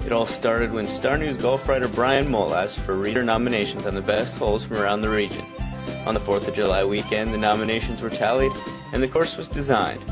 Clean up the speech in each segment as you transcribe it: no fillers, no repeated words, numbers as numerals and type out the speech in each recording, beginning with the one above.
It all started when StarNews golf writer Brian Mull asked for reader nominations on the best holes from around the region. On the 4th of July weekend, the nominations were tallied, and the course was designed.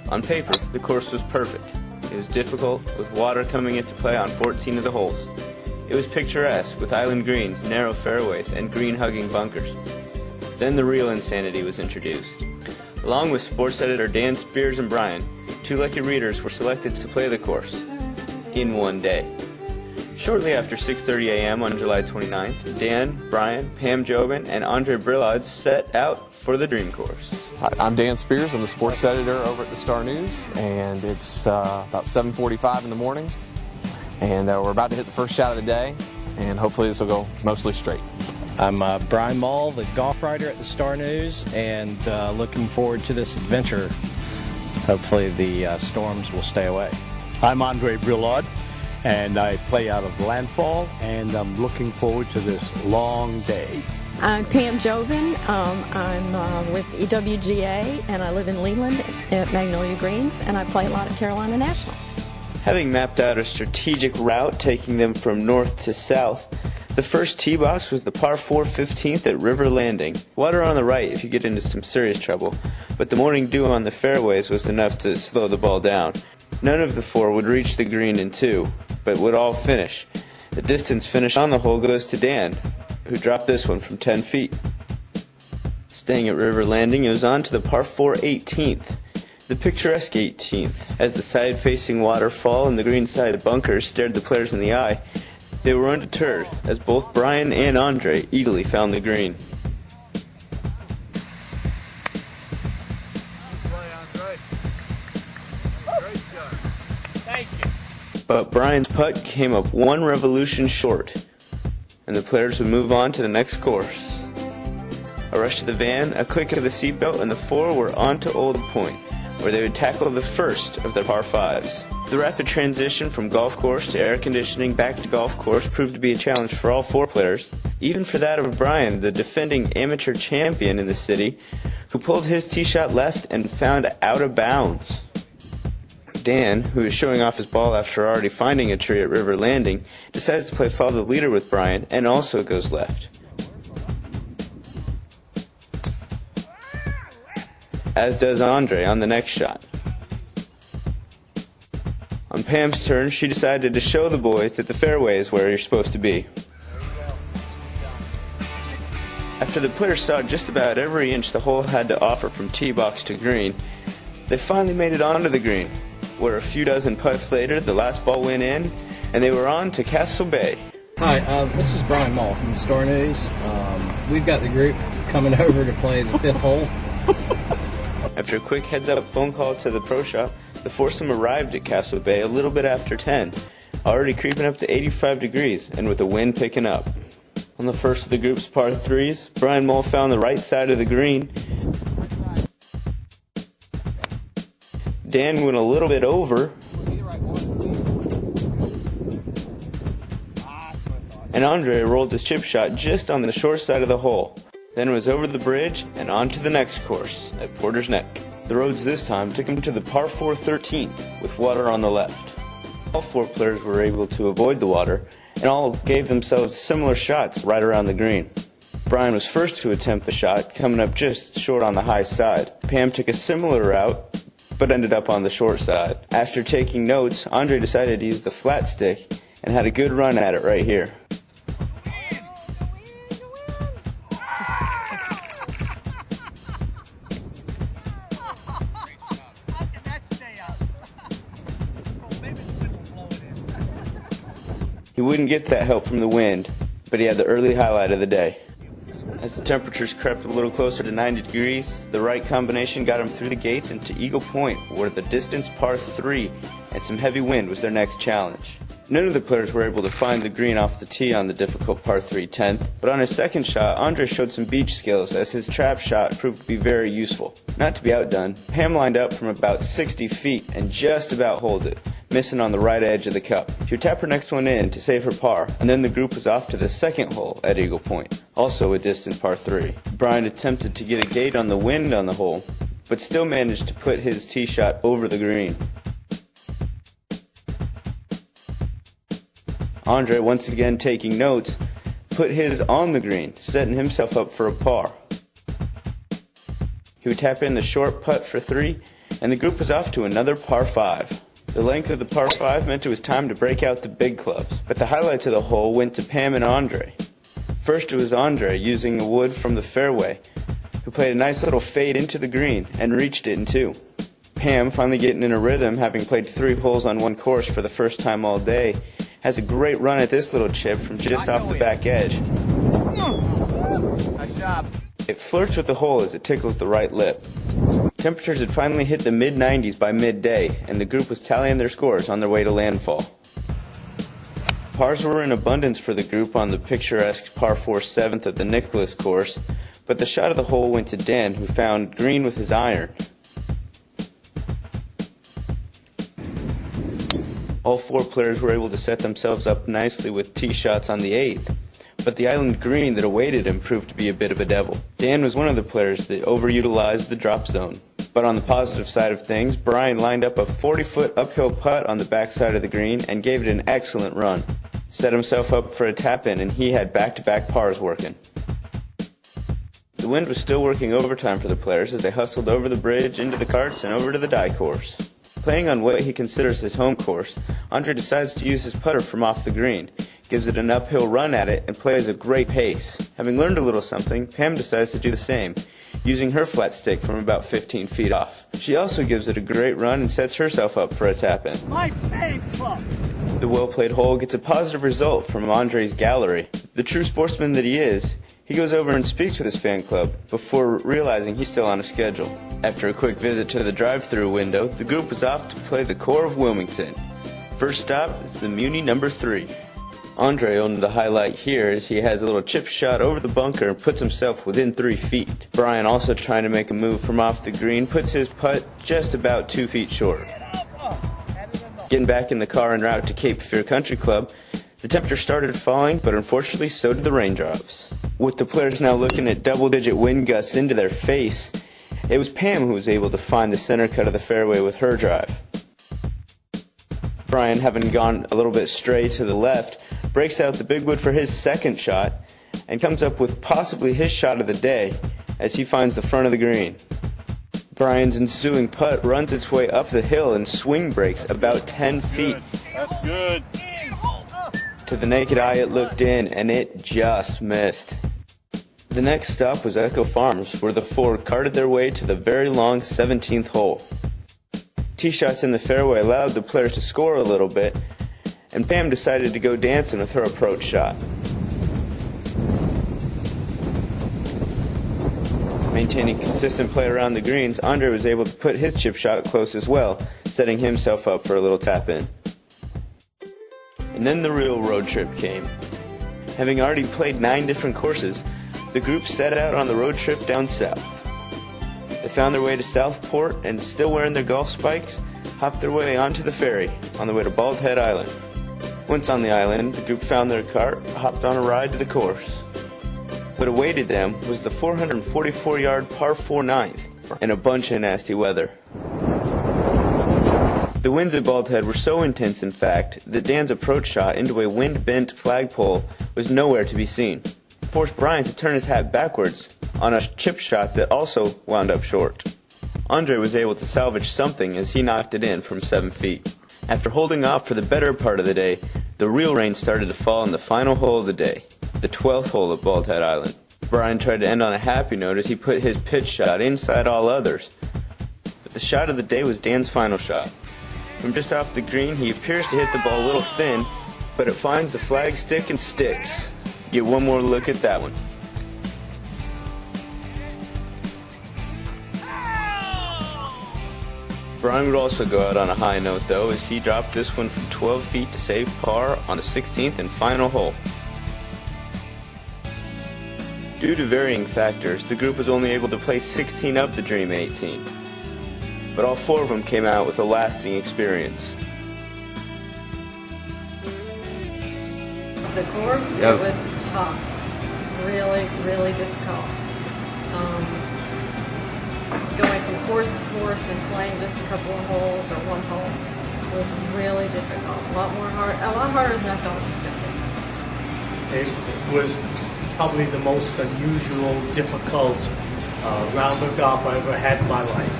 On paper, the course was perfect. It was difficult, with water coming into play on 14 of the holes. It was picturesque, with island greens, narrow fairways, and green-hugging bunkers. Then the real insanity was introduced. Along with sports editor Dan Spears and Brian, 2 lucky readers were selected to play the course in one day. Shortly after 6:30 a.m. on July 29th, Dan, Brian, Pam Jobin, and Andre Brillard set out for the dream course. Hi, I'm Dan Spears. I'm the sports editor over at the StarNews, and it's about 7:45 in the morning, and we're about to hit the first shot of the day, and hopefully this will go mostly straight. I'm Brian Mull, the golf writer at the StarNews, and looking forward to this adventure. Hopefully the storms will stay away. I'm Andre Brillard, and I play out of Landfall, and I'm looking forward to this long day. I'm Pam Jobin. I'm with EWGA, and I live in Leland at Magnolia Greens, and I play a lot at Carolina National. Having mapped out a strategic route taking them from north to south, the first tee box was the par 4 15th at River Landing. Water on the right if you get into some serious trouble, but the morning dew on the fairways was enough to slow the ball down. None of the 4 would reach the green in 2, but would all finish. The distance finish on the hole goes to Dan, who dropped this one from 10 feet. Staying at River Landing, it was on to the par 4 18th, the picturesque 18th. As the side-facing waterfall and the greenside bunkers stared the players in the eye, they were undeterred, as both Brian and Andre easily found the green. But Brian's putt came up 1 revolution short, and the players would move on to the next course. A rush to the van, a click of the seatbelt, and the 4 were on to Old Point, where they would tackle the first of their par 5s. The rapid transition from golf course to air conditioning back to golf course proved to be a challenge for all 4 players, even for that of Brian, the defending amateur champion in the city, who pulled his tee shot left and found out of bounds. Dan, who is showing off his ball after already finding a tree at River Landing, decides to play follow the leader with Brian and also goes left. As does Andre on the next shot. On Pam's turn, she decided to show the boys that the fairway is where you're supposed to be. After the players saw just about every inch the hole had to offer from tee box to green, they finally made it onto the green, where a few dozen putts later, the last ball went in, and they were on to Castle Bay. Hi, this is Brian Mull from the StarNews. We've got the group coming over to play the 5th hole. After a quick heads-up phone call to the pro shop, the foursome arrived at Castle Bay a little bit after 10, already creeping up to 85 degrees, and with the wind picking up. On the first of the group's par 3s, Brian Mull found the right side of the green. Dan went a little bit over, and Andre rolled his chip shot just on the short side of the hole. Then was over the bridge and on to the next course at Porter's Neck. The roads this time took him to the par 4 13th with water on the left. All 4 players were able to avoid the water, and all gave themselves similar shots right around the green. Brian was first to attempt the shot, coming up just short on the high side. Pam took a similar route, but ended up on the short side. After taking notes, Andre decided to use the flat stick and had a good run at it right here. He wouldn't get that help from the wind, but he had the early highlight of the day. As the temperatures crept a little closer to 90 degrees, the right combination got him through the gates into Eagle Point, where the distance par 3 and some heavy wind was their next challenge. None of the players were able to find the green off the tee on the difficult par 3 10th, but on his second shot, Andre showed some beach skills as his trap shot proved to be very useful. Not to be outdone, Pam lined up from about 60 feet and just about holed it, missing on the right edge of the cup. She would tap her next one in to save her par, and then the group was off to the second hole at Eagle Point, also a distant par 3. Brian attempted to get a gate on the wind on the hole, but still managed to put his tee shot over the green. Andre, once again taking notes, put his on the green, setting himself up for a par. He would tap in the short putt for 3, and the group was off to another par 5. The length of the par 5 meant it was time to break out the big clubs, but the highlights of the hole went to Pam and Andre. First it was Andre using the wood from the fairway, who played a nice little fade into the green and reached it in 2. Pam, finally getting in a rhythm, having played 3 holes on one course for the first time all day, has a great run at this little chip from just off the back edge. Nice job. It flirts with the hole as it tickles the right lip. Temperatures had finally hit the mid-90s by midday, and the group was tallying their scores on their way to landfall. Pars were in abundance for the group on the picturesque par 4 7th of the Nicholas course, but the shot of the hole went to Dan, who found green with his iron. All 4 players were able to set themselves up nicely with tee shots on the 8th, but the island green that awaited him proved to be a bit of a devil. Dan was one of the players that overutilized the drop zone. But on the positive side of things, Brian lined up a 40-foot uphill putt on the backside of the green and gave it an excellent run. Set himself up for a tap-in, and he had back-to-back pars working. The wind was still working overtime for the players as they hustled over the bridge, into the carts, and over to the die course. Playing on what he considers his home course, Andre decides to use his putter from off the green, gives it an uphill run at it, and plays a great pace. Having learned a little something, Pam decides to do the same, using her flat stick from about 15 feet off. She also gives it a great run and sets herself up for a tap-in. My fave club. The well-played hole gets a positive result from Andre's gallery. The true sportsman that he is, he goes over and speaks with his fan club before realizing he's still on a schedule. After a quick visit to the drive-thru window, the group was off to play the core of Wilmington. First stop is the Muni number 3. Andre owned the highlight here as he has a little chip shot over the bunker and puts himself within 3 feet. Brian, also trying to make a move from off the green, puts his putt just about 2 feet short. Getting back in the car en route to Cape Fear Country Club, the temperature started falling, but unfortunately so did the raindrops. With the players now looking at double-digit wind gusts into their face, it was Pam who was able to find the center cut of the fairway with her drive. Brian, having gone a little bit stray to the left, breaks out the big wood for his second shot and comes up with possibly his shot of the day as he finds the front of the green. Brian's ensuing putt runs its way up the hill and swing breaks about 10 feet. That's good. To the naked eye it looked in, and it just missed. The next stop was Echo Farms, where the 4 carted their way to the very long 17th hole. Tee shots in the fairway allowed the players to score a little bit, and Pam decided to go dancing with her approach shot. Maintaining consistent play around the greens, Andre was able to put his chip shot close as well, setting himself up for a little tap-in. And then the real road trip came. Having already played 9 different courses, the group set out on the road trip down south. They found their way to Southport and, still wearing their golf spikes, hopped their way onto the ferry on the way to Bald Head Island. Once on the island, the group found their cart, hopped on a ride to the course. What awaited them was the 444-yard par 4 9th and a bunch of nasty weather. The winds at Bald Head were so intense, in fact, that Dan's approach shot into a wind-bent flagpole was nowhere to be seen. It forced Brian to turn his hat backwards on a chip shot that also wound up short. Andre was able to salvage something as he knocked it in from 7 feet. After holding off for the better part of the day, the real rain started to fall on the final hole of the day, the 12th hole of Bald Head Island. Brian tried to end on a happy note as he put his pitch shot inside all others. But the shot of the day was Dan's final shot. From just off the green, he appears to hit the ball a little thin, but it finds the flag stick and sticks. Get one more look at that one. Brian would also go out on a high note, though, as he dropped this one from 12 feet to save par on the 16th and final hole. Due to varying factors, the group was only able to play 16 of the Dream 18, but all 4 of them came out with a lasting experience. The course, Yep. It was tough. Really, really difficult. Going from course to course and playing just a couple of holes or one hole was really difficult. A lot harder than I thought it was going to be. It was probably the most unusual, difficult round of golf I ever had in my life.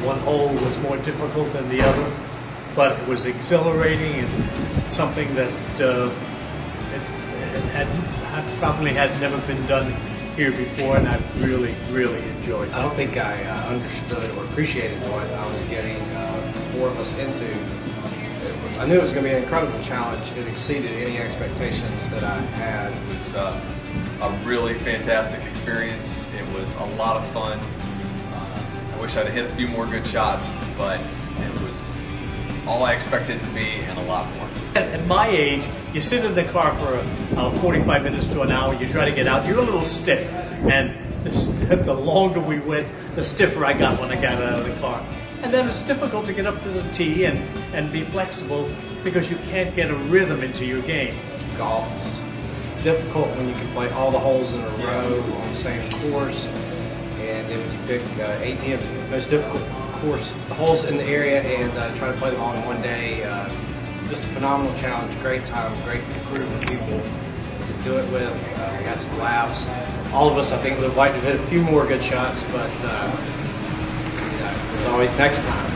One hole was more difficult than the other, but it was exhilarating and something that probably had never been done here before, and I really, really enjoyed it. I don't think I understood or appreciated what I was getting four of us into. I knew it was going to be an incredible challenge. It exceeded any expectations that I had. It was a really fantastic experience. It was a lot of fun. I wish I'd hit a few more good shots, but it was all I expected it to be and a lot more. At my age, you sit in the car for 45 minutes to an hour, you try to get out, you're a little stiff, and the longer we went, the stiffer I got when I got out of the car. And then it's difficult to get up to the tee and be flexible because you can't get a rhythm into your game. Golf is difficult when you can play all the holes in a row on the same course, and then when you pick 18 of the most difficult holes in the area and try to play them all in one day. Just a phenomenal challenge, great time, great group of people to do it with. We had some laughs. All of us, I think, would have liked to hit a few more good shots, but there's always next time.